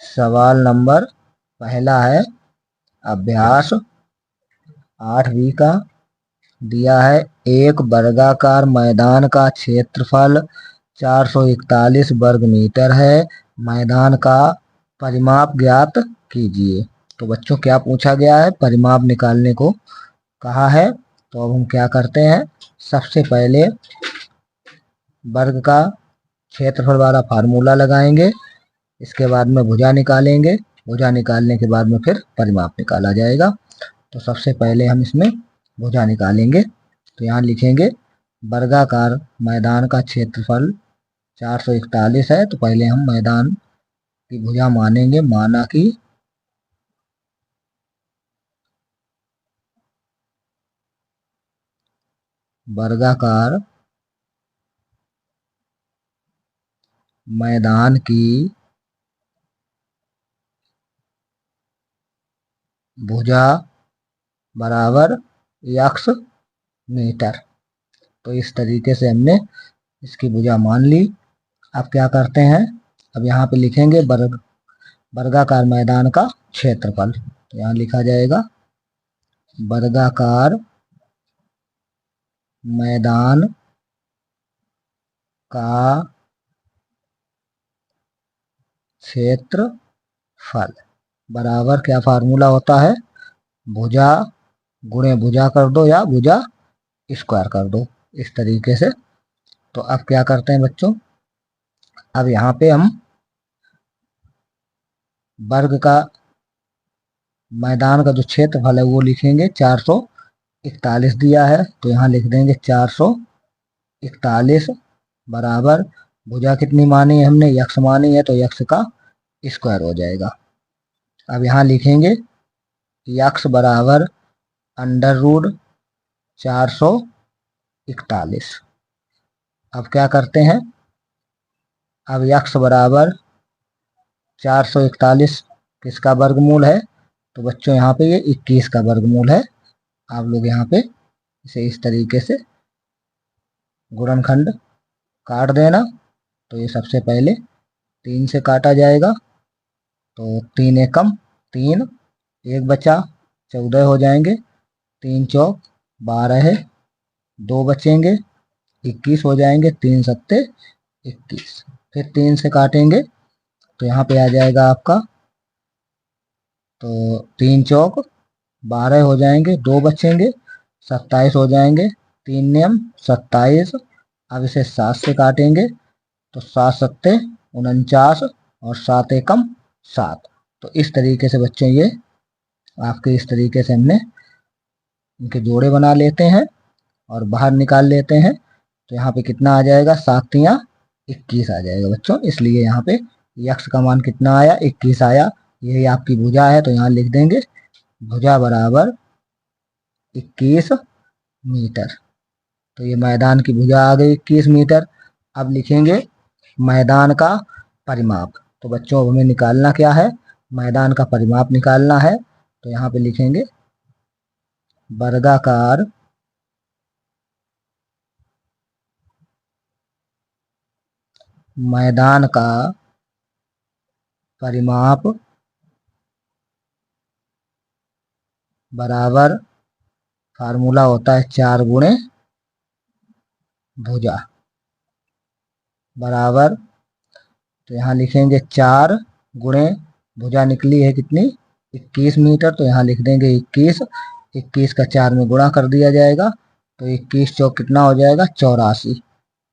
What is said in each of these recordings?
सवाल नंबर पहला है अभ्यास 8वीं का। दिया है एक वर्गाकार मैदान का क्षेत्रफल 441 वर्ग मीटर है। मैदान का परिमाप ज्ञात कीजिए। तो बच्चों क्या पूछा गया है, परिमाप निकालने को कहा है। तो अब हम क्या करते हैं, सबसे पहले वर्ग का क्षेत्रफल वाला फार्मूला लगाएंगे, इसके बाद में भुजा निकालेंगे, भुजा निकालने के बाद में फिर परिमाप निकाला जाएगा। तो सबसे पहले हम इसमें भुजा निकालेंगे। तो यहाँ लिखेंगे वर्गाकार मैदान का क्षेत्रफल 441 है। तो पहले हम मैदान की भुजा मानेंगे, माना कि वर्गाकार मैदान की भुजा बराबर x मीटर। तो इस तरीके से हमने इसकी भुजा मान ली। अब क्या करते हैं, अब यहाँ पे लिखेंगे वर्गाकार मैदान का क्षेत्रफल। तो यहाँ लिखा जाएगा वर्गाकार मैदान का क्षेत्रफल बराबर क्या फार्मूला होता है, भुजा गुणे भुजा कर दो या भुजा स्क्वायर कर दो, इस तरीके से। तो अब क्या करते हैं बच्चों, अब यहाँ पे हम वर्ग का मैदान का जो क्षेत्रफल है वो लिखेंगे 441 दिया है। तो यहाँ लिख देंगे 441 बराबर भुजा कितनी मानी है हमने, यक्स मानी है, तो यक्स का स्क्वायर हो जाएगा। अब यहाँ लिखेंगे यक्स बराबर अंडर रूट 441। अब क्या करते हैं, अब यक्स बराबर 441 किसका वर्गमूल है, तो बच्चों यहाँ पे ये 21 का वर्गमूल है। आप लोग यहाँ पे इसे इस तरीके से गुणनखंड काट देना। तो ये सबसे पहले 3 से काटा जाएगा, तो 3 एकम 3, एक बचा 14 हो जाएंगे, 3 चौक 12 है, 2 बचेंगे 21 हो जाएंगे, 3 सत्ते 21। फिर 3 से काटेंगे तो यहाँ पे आ जाएगा आपका, तो 3 चौक 12 हो जाएंगे, 2 बचेंगे 27 हो जाएंगे, 3 नियम 27। अब इसे 7 से काटेंगे तो 7 सत्ते 49 और 7 एकम 7। तो इस तरीके से बच्चों ये आपके इस तरीके से हमने इनके जोड़े बना लेते हैं और बाहर निकाल लेते हैं। तो यहाँ पे कितना आ जाएगा, 7 तियां 21 आ जाएगा बच्चों। इसलिए यहाँ पे यक्स का मान कितना आया, 21 आया। यही आपकी भुजा है, तो यहाँ लिख देंगे भुजा बराबर 21 मीटर। तो ये मैदान की भुजा आ गई 21 मीटर। अब लिखेंगे मैदान का परिमाप। तो बच्चों हमें निकालना क्या है, मैदान का परिमाप निकालना है। तो यहाँ पे लिखेंगे वर्गाकार मैदान का परिमाप बराबर फार्मूला होता है 4 गुणे भुजा बराबर, तो यहाँ लिखेंगे 4 गुणे भुजा निकली है कितनी, 21 मीटर। तो यहाँ लिख देंगे 21, 21 का 4 में गुणा कर दिया जाएगा, तो 21 चौक कितना हो जाएगा 84।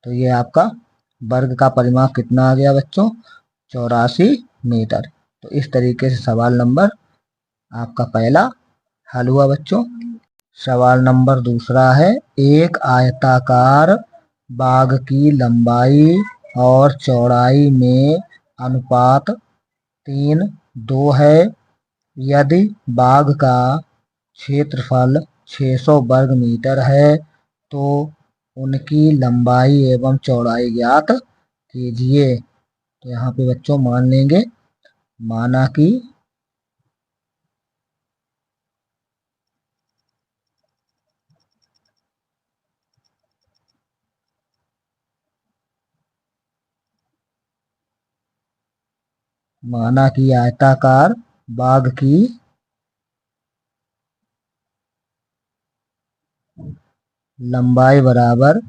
तो ये आपका वर्ग का परिमाप कितना आ गया बच्चों, 84 मीटर। तो इस तरीके से सवाल नंबर आपका पहला हल हुआ बच्चों। सवाल नंबर दूसरा है एक आयताकार बाग की लंबाई और चौड़ाई में अनुपात 3:2 है। यदि बाग का क्षेत्रफल 600 वर्ग मीटर है तो उनकी लंबाई एवं चौड़ाई ज्ञात कीजिए। तो यहाँ पे बच्चों मान लेंगे, माना कि माना कि आयताकार बाग की लंबाई बराबर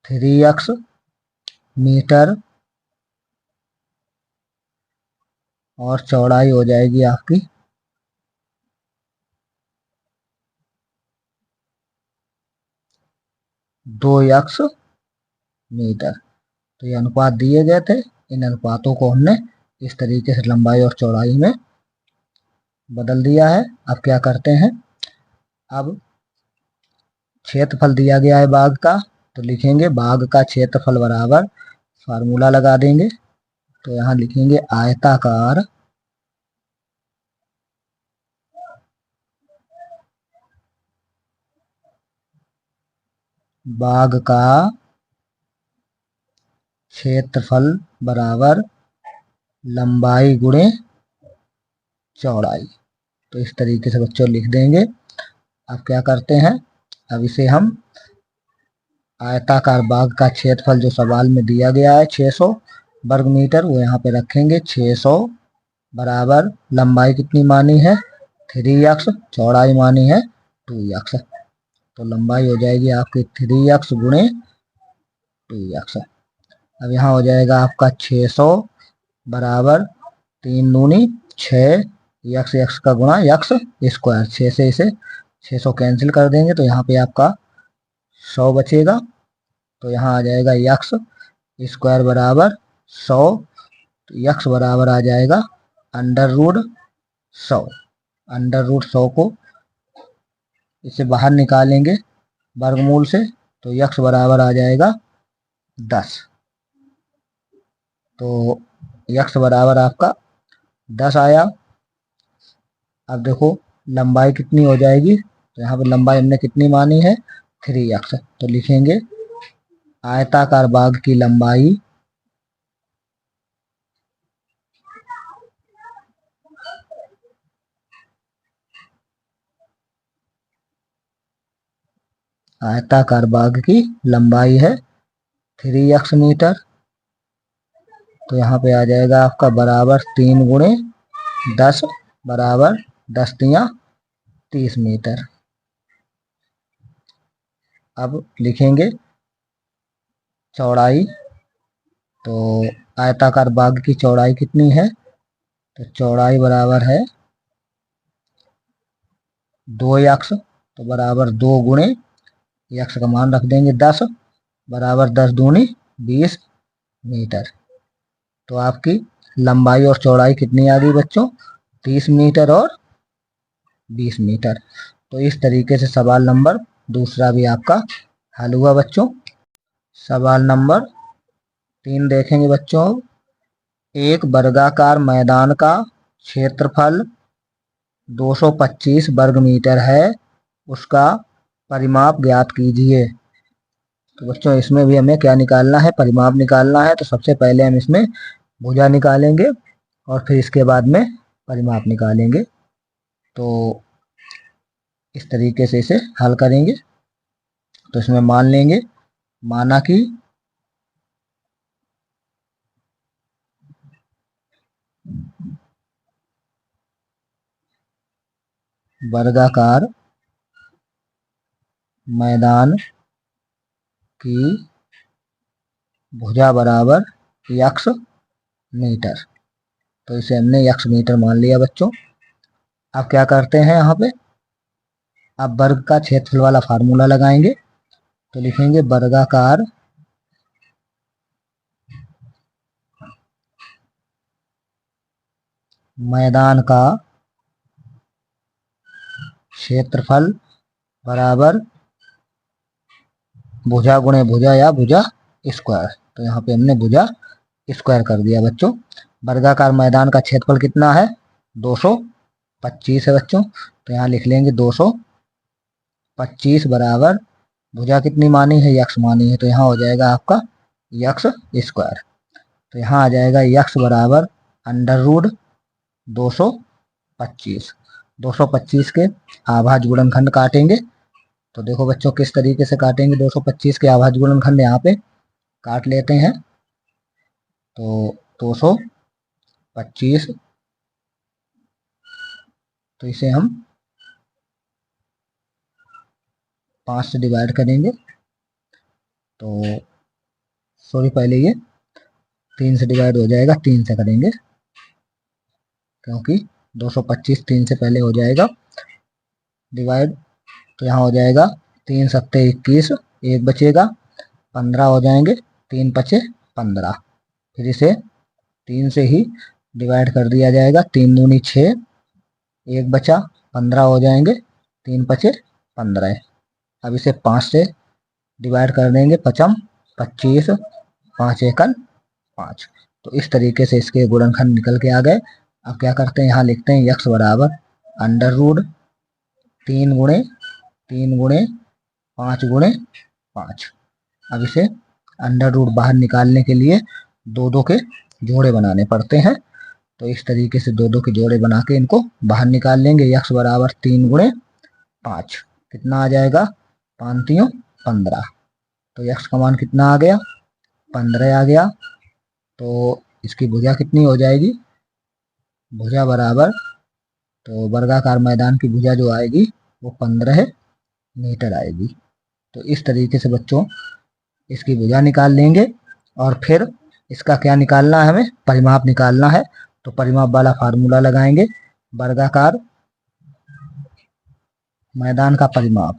3x मीटर और चौड़ाई हो जाएगी आपकी 2x मीटर। तो ये अनुपात दिए गए थे, इन अनुपातों को हमने इस तरीके से लंबाई और चौड़ाई में बदल दिया है। अब क्या करते हैं, अब क्षेत्रफल दिया गया है बाग का, तो लिखेंगे बाग का क्षेत्रफल बराबर, फार्मूला लगा देंगे। तो यहाँ लिखेंगे आयताकार बाग का क्षेत्रफल बराबर लंबाई गुणे चौड़ाई। तो इस तरीके से बच्चों लिख देंगे। अब क्या करते हैं, अब इसे हम आयताकार बाग का क्षेत्रफल जो सवाल में दिया गया है 600 वर्ग मीटर, वो यहाँ पे रखेंगे। 600 बराबर लंबाई कितनी मानी है 3x, चौड़ाई मानी है 2x। तो लंबाई हो जाएगी आपकी 3x गुणे 2x। अब यहाँ हो जाएगा आपका 600 बराबर 3 दूनी 6, यक्स यक्स का गुणा यक्स स्क्वायर, 6 से इसे 600 कैंसिल कर देंगे तो यहाँ पे आपका 100 बचेगा। तो यहाँ आ जाएगा यक्स स्क्वायर बराबर 100। तो यक्स बराबर आ जाएगा अंडर रूट 100। अंडर रूट 100 को इसे बाहर निकालेंगे वर्गमूल से, तो यक्स बराबर आ जाएगा 10। तो यक्स बराबर आपका 10 आया। अब देखो लंबाई कितनी हो जाएगी, तो यहाँ पे लंबाई हमने कितनी मानी है 3x। तो लिखेंगे आयताकार बाग की लंबाई आयताकार बाग की लंबाई है 3x मीटर। तो यहाँ पे आ जाएगा आपका बराबर 3 गुणे 10 बराबर 10 तिया 30 मीटर। अब लिखेंगे चौड़ाई। तो आयताकार बाग की चौड़ाई कितनी है, तो चौड़ाई बराबर है 2x। तो बराबर 2 गुणे यक्स का मान रख देंगे 10 बराबर 10 दूनी 20 मीटर। तो आपकी लंबाई और चौड़ाई कितनी आ गई बच्चों 30 मीटर और 20 मीटर। तो इस तरीके से सवाल नंबर दूसरा भी आपका हल हुआ बच्चों। सवाल नंबर 3 देखेंगे बच्चों। एक वर्गाकार मैदान का क्षेत्रफल 225 वर्ग मीटर है, उसका परिमाप ज्ञात कीजिए। तो बच्चों इसमें भी हमें क्या निकालना है, परिमाप निकालना है। तो सबसे पहले हम इसमें भुजा निकालेंगे और फिर इसके बाद में परिमाप निकालेंगे। तो इस तरीके से इसे हल करेंगे। तो इसमें मान लेंगे, माना कि वर्गाकार मैदान की भुजा बराबर यक्स मीटर। तो इसे हमने यक्स मीटर मान लिया बच्चों। अब क्या करते हैं, यहाँ पे अब वर्ग का क्षेत्रफल वाला फार्मूला लगाएंगे। तो लिखेंगे वर्गाकार मैदान का क्षेत्रफल बराबर भुजा गुणे भुजा या भुजा स्क्वायर। तो यहाँ पे हमने भुजा स्क्वायर कर दिया बच्चों। वर्गाकार मैदान का क्षेत्रफल कितना है 225 है बच्चों। तो यहाँ लिख लेंगे 225 बराबर भुजा कितनी मानी है यक्स मानी है, तो यहाँ हो जाएगा आपका यक्स स्क्वायर। तो यहाँ आ जाएगा यक्स बराबर अंडर रूट 225। 225 के आभाज्य गुणनखंड काटेंगे। तो देखो बच्चों किस तरीके से काटेंगे, 225 के आभाज्य गुणनखंड यहाँ पे काट लेते हैं। तो 25, तो इसे हम 5 से डिवाइड करेंगे। तो सॉरी, पहले ये 3 से डिवाइड हो जाएगा, 3 से करेंगे क्योंकि 225 3 से पहले हो जाएगा डिवाइड। तो यहाँ हो जाएगा 3 सत्ते 21, एक बचेगा, 15 हो जाएंगे, 3 पचे 15। फिर इसे 3 से ही डिवाइड कर दिया जाएगा, 3 दूनी 6, एक बचा, 15 हो जाएंगे, 3 पचे 15। अब इसे 5 से डिवाइड कर देंगे, पचम 25, 5 एकन 5। तो इस तरीके से इसके गुणनखंड निकल के आ गए। अब क्या करते हैं, यहाँ लिखते हैं यक्स बराबर अंडर रूट 3 गुणे 5 गुणे 5। अब इसे अंडर रूट बाहर निकालने के लिए दो दो के जोड़े बनाने पड़ते हैं। तो इस तरीके से दो दो के जोड़े बना के इनको बाहर निकाल लेंगे। यक्स बराबर 3 गुणे 5, कितना आ जाएगा, 5×3 = 15। तो यक्स का मान कितना आ गया, 15 आ गया। तो इसकी भुजा कितनी हो जाएगी, भुजा बराबर, तो वर्गाकार मैदान की भुजा जो आएगी वो 15 मीटर आएगी। तो इस तरीके से बच्चों इसकी भुजा निकाल लेंगे। और फिर इसका क्या निकालना है, हमें परिमाप निकालना है। तो परिमाप वाला फार्मूला लगाएंगे, वर्गाकार मैदान का परिमाप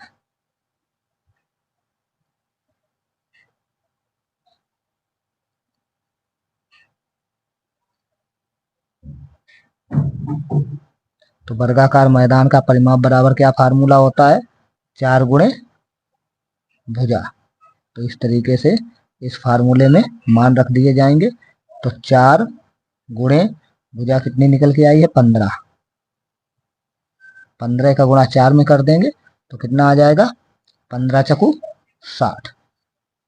तो वर्गाकार मैदान का परिमाप बराबर क्या फार्मूला होता है, 4 गुणे भुजा। तो इस तरीके से इस फार्मूले में मान रख दिए जाएंगे। तो 4 गुणे भुजा कितनी निकल के आई है, 15। 15 का गुणा 4 में कर देंगे तो कितना आ जाएगा, 15 चकु 60।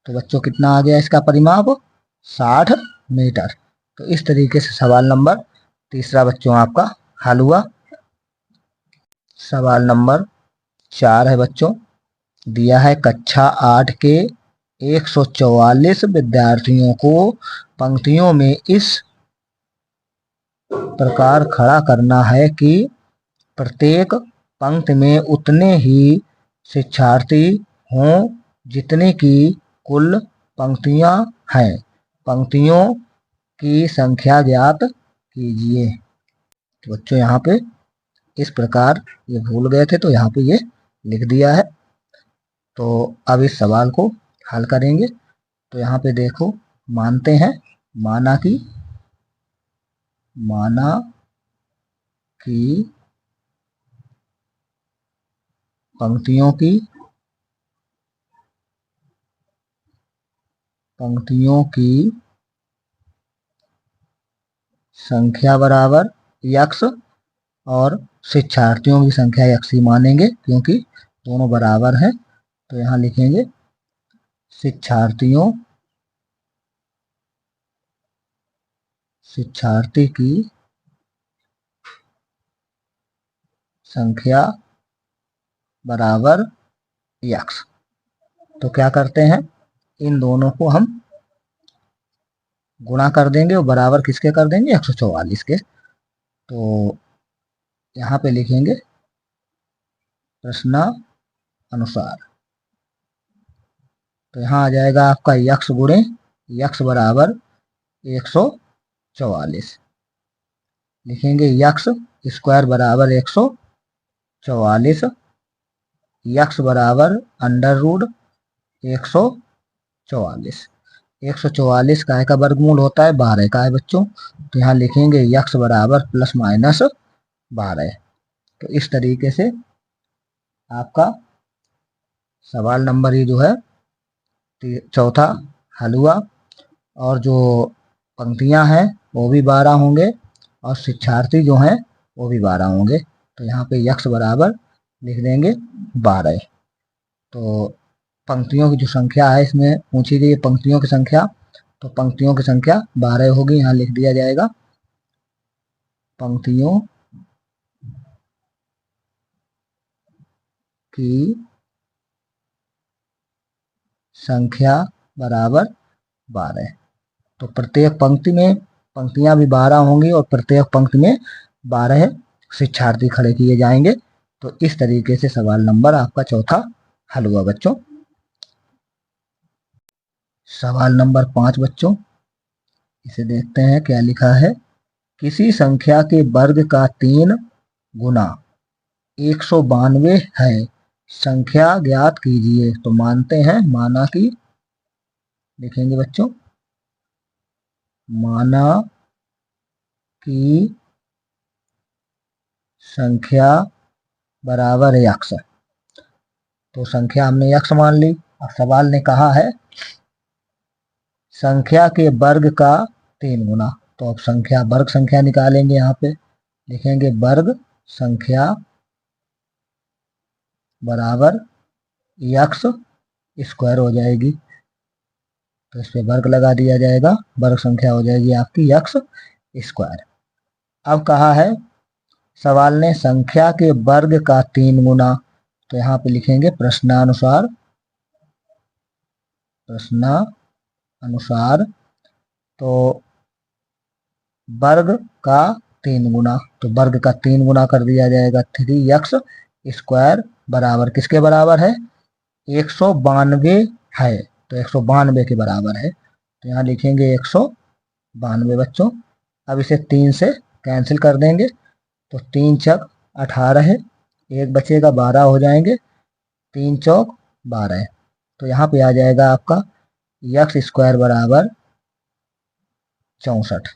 तो बच्चों कितना आ गया इसका परिमाप, 60 मीटर। तो इस तरीके से सवाल नंबर तीसरा बच्चों आपका हल हुआ। सवाल नंबर 4 है बच्चों, दिया है कक्षा 8 के 144 विद्यार्थियों को पंक्तियों में इस प्रकार खड़ा करना है कि प्रत्येक पंक्ति में उतने ही शिक्षार्थी हों जितने की कुल पंक्तियां हैं। पंक्तियों की संख्या ज्ञात कीजिए। तो बच्चों यहाँ पे इस प्रकार ये भूल गए थे तो यहाँ पे ये लिख दिया है। तो अब इस सवाल को हल करेंगे। तो यहाँ पे देखो, मानते हैं, माना कि पंक्तियों की संख्या बराबर यक्स और शिक्षार्थियों की संख्या यक्स ही मानेंगे क्योंकि दोनों बराबर हैं। तो यहाँ लिखेंगे शिक्षार्थी की संख्या बराबर यक्स। तो क्या करते हैं, इन दोनों को हम गुणा कर देंगे और बराबर किसके कर देंगे, 144 के। तो यहाँ पे लिखेंगे प्रश्नानुसार। तो यहाँ आ जाएगा आपका यक्स गुणे यक्स बराबर 144। लिखेंगे यक्स स्क्वायर बराबर 144, यक्स बराबर अंडर रूट 144। 144 काय का वर्गमूल होता है, 12 का है बच्चों। तो यहाँ लिखेंगे यक्स बराबर +-12। तो इस तरीके से आपका सवाल नंबर ये जो है चौथा हल हुआ। और जो पंक्तियां हैं वो भी 12 होंगे और शिक्षार्थी जो हैं वो भी 12 होंगे। तो यहाँ पे यक्स बराबर लिख देंगे 12। तो पंक्तियों की जो संख्या है इसमें पूछी गई है पंक्तियों की संख्या, तो पंक्तियों की संख्या 12 होगी। यहाँ लिख दिया जाएगा पंक्तियों की संख्या बराबर 12। तो प्रत्येक पंक्ति में पंक्तियां भी 12 होंगी और प्रत्येक पंक्ति में 12 शिक्षार्थी खड़े किए जाएंगे। तो इस तरीके से सवाल नंबर आपका चौथा हल हुआ बच्चों। सवाल नंबर 5 बच्चों, इसे देखते हैं क्या लिखा है। किसी संख्या के वर्ग का 3 गुना 192 है, संख्या ज्ञात कीजिए। तो मानते हैं, माना कि लिखेंगे बच्चों, माना कि संख्या बराबर है x। तो संख्या हमने x मान ली। अब सवाल ने कहा है संख्या के वर्ग का 3 गुना। तो अब संख्या वर्ग संख्या निकालेंगे। यहाँ पे लिखेंगे वर्ग संख्या बराबर x स्क्वायर हो जाएगी। तो इस पे वर्ग लगा दिया जाएगा, वर्ग संख्या हो जाएगी आपकी x स्क्वायर। अब कहा है सवाल ने संख्या के वर्ग का 3 गुना। तो यहाँ पे लिखेंगे प्रश्नानुसार, प्रश्नानुसार तो वर्ग का 3 गुना। तो वर्ग का 3 गुना कर दिया जाएगा 3x स्क्वायर बराबर किसके बराबर है, 192 है। तो 192 के बराबर है। तो यहाँ लिखेंगे 192 बच्चों। अब इसे 3 से कैंसिल कर देंगे। तो 3 चौक 18 है, एक बचेगा 12 हो जाएंगे, 3 चौक 12। तो यहाँ पे आ जाएगा आपका x स्क्वायर बराबर 64।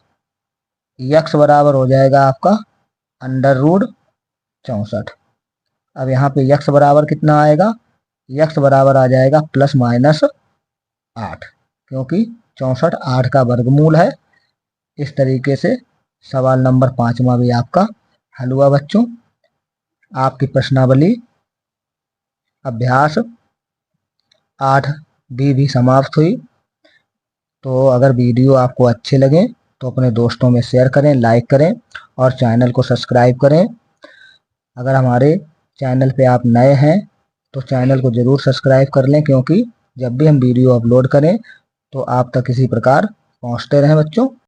x बराबर हो जाएगा आपका √64। अब यहाँ पे x बराबर कितना आएगा, x बराबर आ जाएगा ±8, क्योंकि 64 8 का वर्गमूल है। इस तरीके से सवाल नंबर 5वां भी आपका हल हुआ बच्चों। आपकी प्रश्नावली अभ्यास 8B भी समाप्त हुई। तो अगर वीडियो आपको अच्छे लगे तो अपने दोस्तों में शेयर करें, लाइक करें और चैनल को सब्सक्राइब करें। अगर हमारे चैनल पे आप नए हैं तो चैनल को ज़रूर सब्सक्राइब कर लें, क्योंकि जब भी हम वीडियो अपलोड करें तो आप तक किसी प्रकार पहुंचते रहें बच्चों।